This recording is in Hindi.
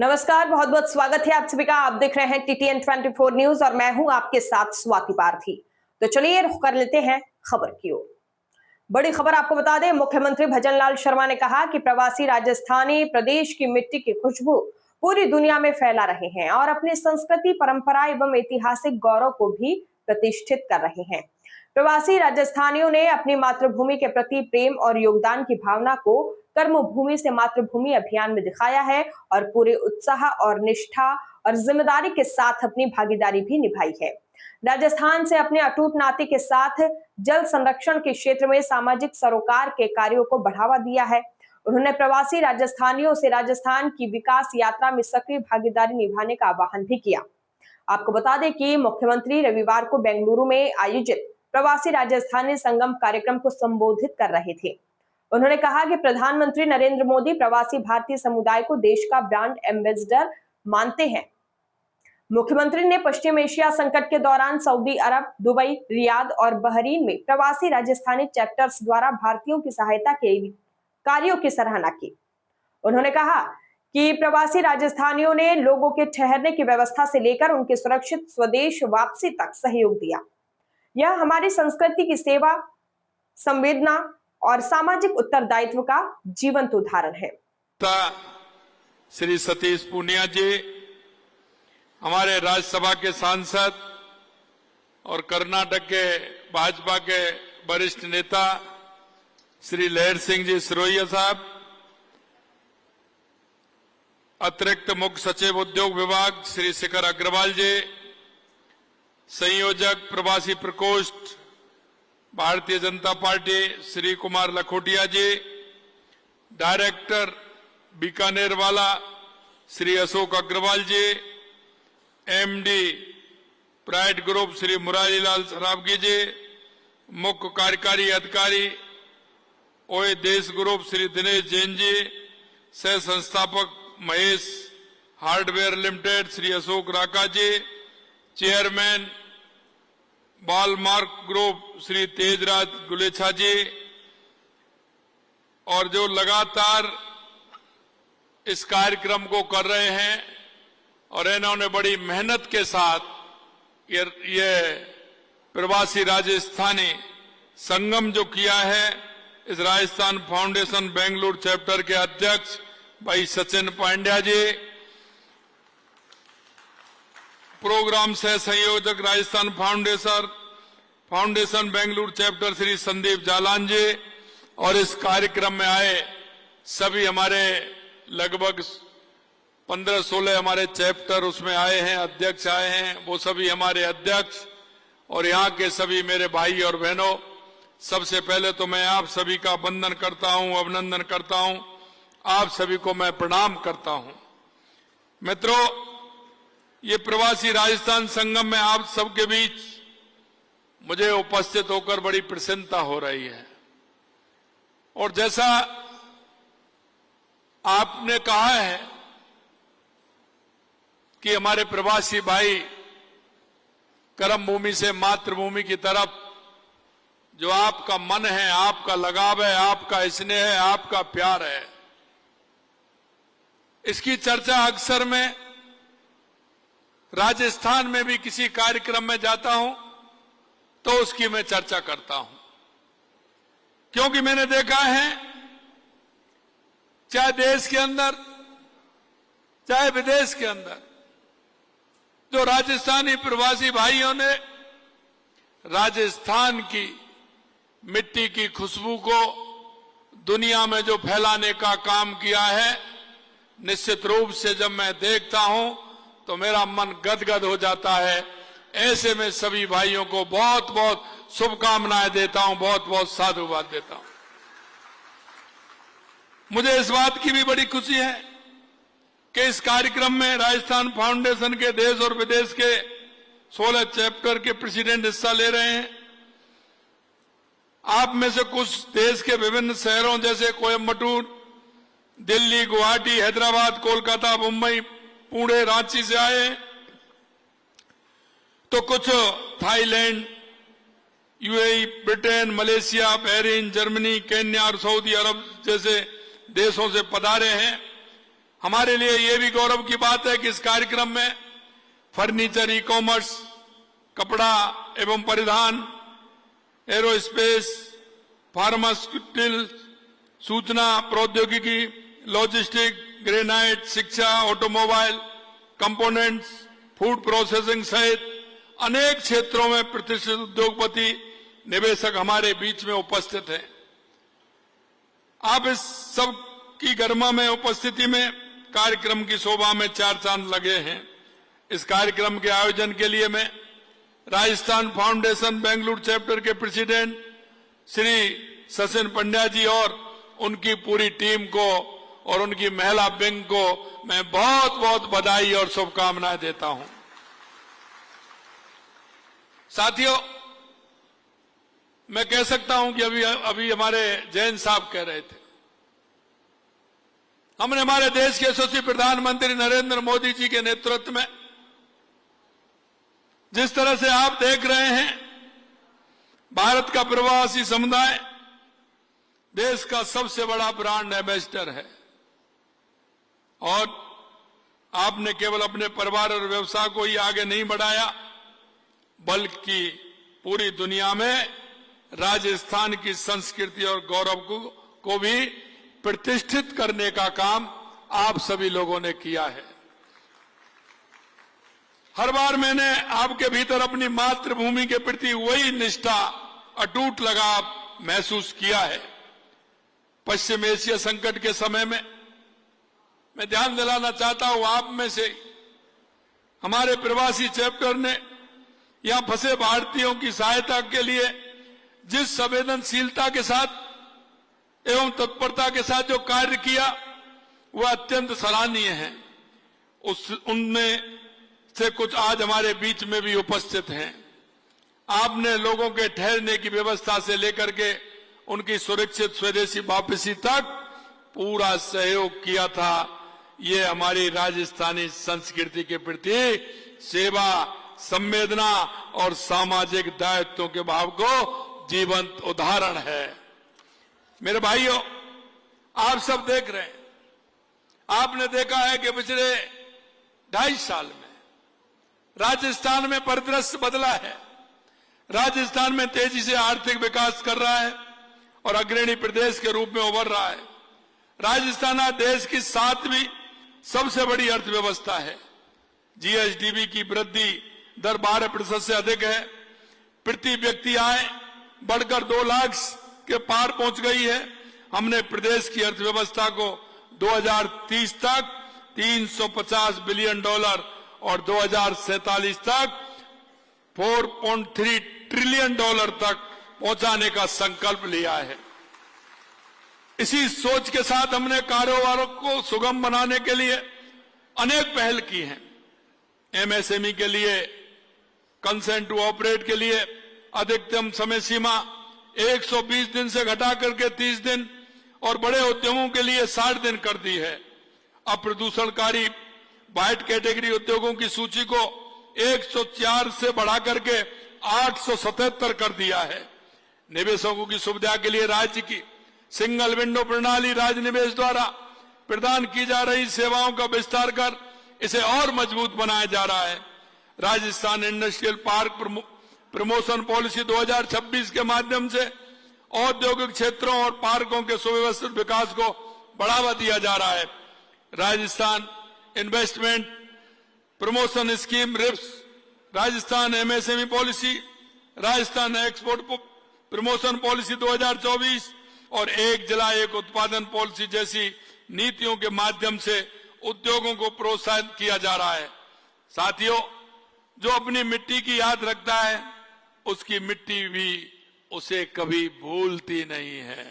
नमस्कार, बहुत बहुत स्वागत है आप सभी का। आप देख रहे हैं टीटीएन 24 न्यूज और मैं हूं आपके साथ स्वाति पार्थी। तो चलिए रुख कर लेते हैं खबर की ओर। बड़ी खबर आपको बता दें, मुख्यमंत्री भजनलाल शर्मा ने कहा कि प्रवासी राजस्थानी प्रदेश की मिट्टी की खुशबू पूरी दुनिया में फैला रहे हैं और अपनी संस्कृति, परंपरा एवं ऐतिहासिक गौरव को भी प्रतिष्ठित कर रहे हैं। प्रवासी राजस्थानियों ने अपनी मातृभूमि के प्रति प्रेम और योगदान की भावना को कर्मभूमि से मातृभूमि अभियान में दिखाया है और पूरे उत्साह और निष्ठा और जिम्मेदारी के साथ अपनी भागीदारी भी निभाई है। राजस्थान से अपने अटूट नाते के साथ जल संरक्षण के क्षेत्र में सामाजिक सरोकार के कार्यों को बढ़ावा दिया है। उन्होंने प्रवासी राजस्थानियों से राजस्थान की विकास यात्रा में सक्रिय भागीदारी निभाने का आह्वान भी किया। आपको बता दें कि मुख्यमंत्री रविवार को बेंगलुरु में आयोजित प्रवासी राजस्थानी संगम कार्यक्रम को संबोधित कर रहे थे। उन्होंने कहा कि प्रधानमंत्री नरेंद्र मोदी प्रवासी भारतीय समुदाय को देश का ब्रांड एम्बेसडर मानते हैं। मुख्यमंत्री ने पश्चिम एशिया संकट के दौरान सऊदी अरब, दुबई, रियाद और बहरीन में प्रवासी राजस्थानी चैप्टर्स द्वारा भारतीयों की सहायता के कार्यों की सराहना की। उन्होंने कहा कि प्रवासी राजस्थानियों ने लोगों के ठहरने की व्यवस्था से लेकर उनके सुरक्षित स्वदेश वापसी तक सहयोग दिया। यह हमारी संस्कृति की सेवा, संवेदना और सामाजिक उत्तरदायित्व का जीवंत उदाहरण है। श्री सतीश पूनिया जी, हमारे राज्यसभा के सांसद और कर्नाटक के भाजपा के वरिष्ठ नेता श्री लहर सिंह जी सिरोहिया साहब, अतिरिक्त मुख्य सचिव उद्योग विभाग श्री शिखर अग्रवाल जी, संयोजक प्रवासी प्रकोष्ठ Bharatiya Janata Party Shri Kumar Lakhotia ji, director Bikanervala Shri Ashok Agarwal ji, MD pride group Shri Murari Lal Saraogi ji, मुख्य कार्यकारी अधिकारी ओए देश ग्रुप श्री दिनेश जैन जी, सह संस्थापक Mahesh hardware limited Shri Ashok Raka ji, chairman Balmark group Shri Tejraj Gulecha ji, और जो लगातार इस कार्यक्रम को कर रहे हैं और इन्होंने बड़ी मेहनत के साथ ये प्रवासी राजस्थानी संगम जो किया है, इस राजस्थान फाउंडेशन बेंगलुरु चैप्टर के अध्यक्ष भाई सचिन पांड्या जी, प्रोग्राम सह संयोजक राजस्थान फाउंडेशन बेंगलुरु चैप्टर श्री संदीप जालान जी, और इस कार्यक्रम में आए सभी हमारे लगभग 15-16 हमारे चैप्टर उसमें आए हैं, अध्यक्ष आए हैं, वो सभी हमारे अध्यक्ष और यहाँ के सभी मेरे भाई और बहनों, सबसे पहले तो मैं आप सभी का वंदन करता हूँ, अभिनंदन करता हूँ, आप सभी को मैं प्रणाम करता हूँ। मित्रों, ये प्रवासी राजस्थान संगम में आप सबके बीच मुझे उपस्थित होकर बड़ी प्रसन्नता हो रही है। और जैसा आपने कहा है कि हमारे प्रवासी भाई कर्म भूमि से मातृभूमि की तरफ जो आपका मन है, आपका लगाव है, आपका स्नेह है, आपका प्यार है, इसकी चर्चा अक्सर मैं राजस्थान में भी किसी कार्यक्रम में जाता हूं तो उसकी मैं चर्चा करता हूं, क्योंकि मैंने देखा है चाहे देश के अंदर चाहे विदेश के अंदर जो राजस्थानी प्रवासी भाइयों ने राजस्थान की मिट्टी की खुशबू को दुनिया में जो फैलाने का काम किया है, निश्चित रूप से जब मैं देखता हूं तो मेरा मन गदगद हो जाता है। ऐसे में सभी भाइयों को बहुत बहुत शुभकामनाएं देता हूं, बहुत बहुत साधुवाद देता हूं। मुझे इस बात की भी बड़ी खुशी है कि इस कार्यक्रम में राजस्थान फाउंडेशन के देश और विदेश के 16 चैप्टर के प्रेसिडेंट हिस्सा ले रहे हैं। आप में से कुछ देश के विभिन्न शहरों जैसे कोयम्बटूर, दिल्ली, गुवाहाटी, हैदराबाद, कोलकाता, मुंबई, पुणे, रांची से आए, तो कुछ Thailand, UAE, Britain, Malaysia, Bahrain, Germany, Kenya और सऊदी अरब जैसे देशों से पधारे हैं। हमारे लिए ये भी गौरव की बात है कि इस कार्यक्रम में फर्नीचर, ई कॉमर्स, कपड़ा एवं परिधान, एरोस्पेस, फार्मास्यूटिकल, सूचना प्रौद्योगिकी, लॉजिस्टिक, ग्रेनाइट, शिक्षा, ऑटोमोबाइल, कंपोनेंट्स, फूड प्रोसेसिंग सहित अनेक क्षेत्रों में प्रतिष्ठित उद्योगपति, निवेशक हमारे बीच में उपस्थित हैं। आप इस सब की गरिमा में उपस्थिति में कार्यक्रम की शोभा में चार चांद लगे हैं। इस कार्यक्रम के आयोजन के लिए मैं राजस्थान फाउंडेशन बेंगलुरु चैप्टर के प्रेसिडेंट श्री सचिन पंड्या जी और उनकी पूरी टीम को और उनकी महिला विंग को मैं बहुत बहुत बधाई और शुभकामनाएं देता हूं। साथियों, मैं कह सकता हूं कि अभी हमारे जैन साहब कह रहे थे, हमने हमारे देश के यशस्वी प्रधानमंत्री नरेंद्र मोदी जी के नेतृत्व में जिस तरह से आप देख रहे हैं, भारत का प्रवासी समुदाय देश का सबसे बड़ा ब्रांड एम्बेसडर है और आपने केवल अपने परिवार और व्यवसाय को ही आगे नहीं बढ़ाया, बल्कि पूरी दुनिया में राजस्थान की संस्कृति और गौरव को भी प्रतिष्ठित करने का काम आप सभी लोगों ने किया है। हर बार मैंने आपके भीतर अपनी मातृभूमि के प्रति वही निष्ठा, अटूट लगाव महसूस किया है। पश्चिम एशिया संकट के समय में मैं ध्यान दिलाना चाहता हूं, आप में से हमारे प्रवासी चैप्टर ने यहां फंसे भारतीयों की सहायता के लिए जिस संवेदनशीलता के साथ एवं तत्परता के साथ जो कार्य किया, वह अत्यंत सराहनीय है। उनमें से कुछ आज हमारे बीच में भी उपस्थित हैं। आपने लोगों के ठहरने की व्यवस्था से लेकर के उनकी सुरक्षित स्वदेशी वापसी तक पूरा सहयोग किया था। ये हमारी राजस्थानी संस्कृति के प्रति सेवा, संवेदना और सामाजिक दायित्वों के भाव को जीवंत उदाहरण है। मेरे भाइयों, आप सब देख रहे हैं, आपने देखा है कि पिछले 2.5 साल में राजस्थान में परिदृश्य बदला है। राजस्थान में तेजी से आर्थिक विकास कर रहा है और अग्रणी प्रदेश के रूप में उभर रहा है। राजस्थान आज देश की 7वीं सबसे बड़ी अर्थव्यवस्था है। जीएसडीपी की वृद्धि दर 12% से अधिक है। प्रति व्यक्ति आय बढ़कर 2 लाख के पार पहुंच गई है। हमने प्रदेश की अर्थव्यवस्था को 2030 तक $350 बिलियन और 2047 तक $4.3 ट्रिलियन तक पहुंचाने का संकल्प लिया है। इसी सोच के साथ हमने कारोबार को सुगम बनाने के लिए अनेक पहल की हैं। एमएसएमई के लिए कंसेंट टू ऑपरेट के लिए अधिकतम समय सीमा 120 दिन से घटा करके 30 दिन और बड़े उद्यमों के लिए 60 दिन कर दी है। अप्रदूषणकारी वाइट कैटेगरी उद्योगों की सूची को 104 से बढ़ा करके 877 कर दिया है। निवेशकों की सुविधा के लिए राज्य की सिंगल विंडो प्रणाली राज्य निवेश द्वारा प्रदान की जा रही सेवाओं का विस्तार कर इसे और मजबूत बनाया जा रहा है। Rajasthan industrial park promotion policy 2026 के माध्यम से औद्योगिक क्षेत्रों और पार्कों के सुव्यवस्थित विकास को बढ़ावा दिया जा रहा है। Rajasthan investment promotion scheme RIPS, Rajasthan MSME policy, Rajasthan export promotion policy 2024 और एक जिला एक उत्पादन पॉलिसी जैसी नीतियों के माध्यम से उद्योगों को प्रोत्साहित किया जा रहा है। साथियों, जो अपनी मिट्टी की याद रखता है, उसकी मिट्टी भी उसे कभी भूलती नहीं है।